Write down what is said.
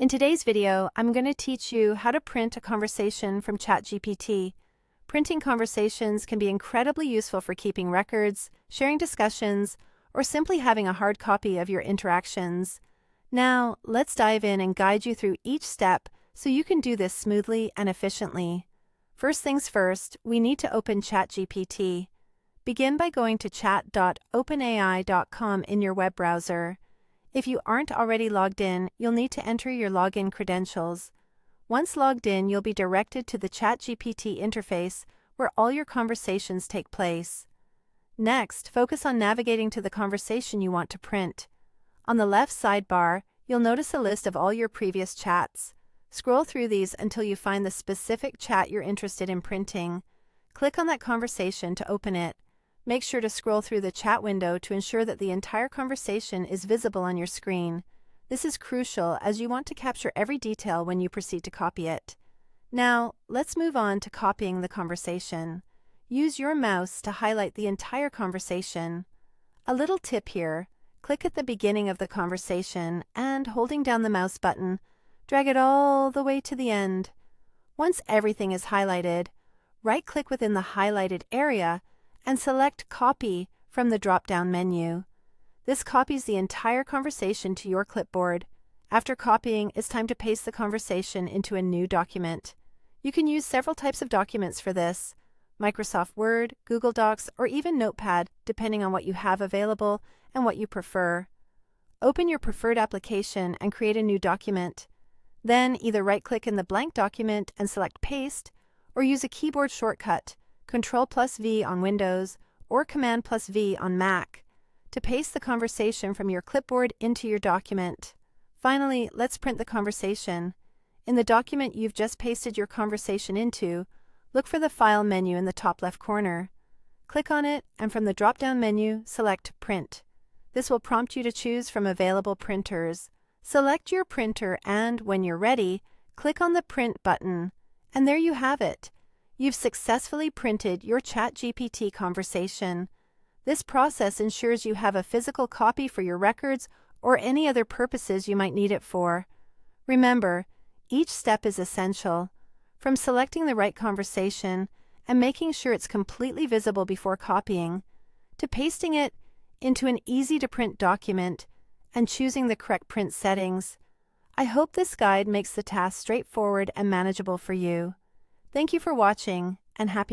In today's video, I'm going to teach you how to print a conversation from ChatGPT. Printing conversations can be incredibly useful for keeping records, sharing discussions, or simply having a hard copy of your interactions. Now, let's dive in and guide you through each step so you can do this smoothly and efficiently. First things first, we need to open ChatGPT. Begin by going to chat.openai.com in your web browser. If you aren't already logged in, you'll need to enter your login credentials. Once logged in, you'll be directed to the ChatGPT interface where all your conversations take place. Next, focus on navigating to the conversation you want to print. On the left sidebar, you'll notice a list of all your previous chats. Scroll through these until you find the specific chat you're interested in printing. Click on that conversation to open it. Make sure to scroll through the chat window to ensure that the entire conversation is visible on your screen. This is crucial as you want to capture every detail when you proceed to copy it. Now, let's move on to copying the conversation. Use your mouse to highlight the entire conversation. A little tip here, click at the beginning of the conversation and, holding down the mouse button, drag it all the way to the end. Once everything is highlighted, right-click within the highlighted area and select Copy from the drop-down menu. This copies the entire conversation to your clipboard. After copying, it's time to paste the conversation into a new document. You can use several types of documents for this: Microsoft Word, Google Docs, or even Notepad, depending on what you have available and what you prefer. Open your preferred application and create a new document. Then either right-click in the blank document and select Paste, or use a keyboard shortcut, Ctrl+V on Windows or Command+V on Mac, to paste the conversation from your clipboard into your document. Finally, let's print the conversation. In the document you've just pasted your conversation into, look for the File menu in the top left corner. Click on it, and from the drop-down menu, select Print. This will prompt you to choose from available printers. Select your printer and, when you're ready, click on the Print button. And there you have it. You've successfully printed your ChatGPT conversation. This process ensures you have a physical copy for your records or any other purposes you might need it for. Remember, each step is essential. From selecting the right conversation and making sure it's completely visible before copying, to pasting it into an easy-to-print document and choosing the correct print settings. I hope this guide makes the task straightforward and manageable for you. Thank you for watching, and happy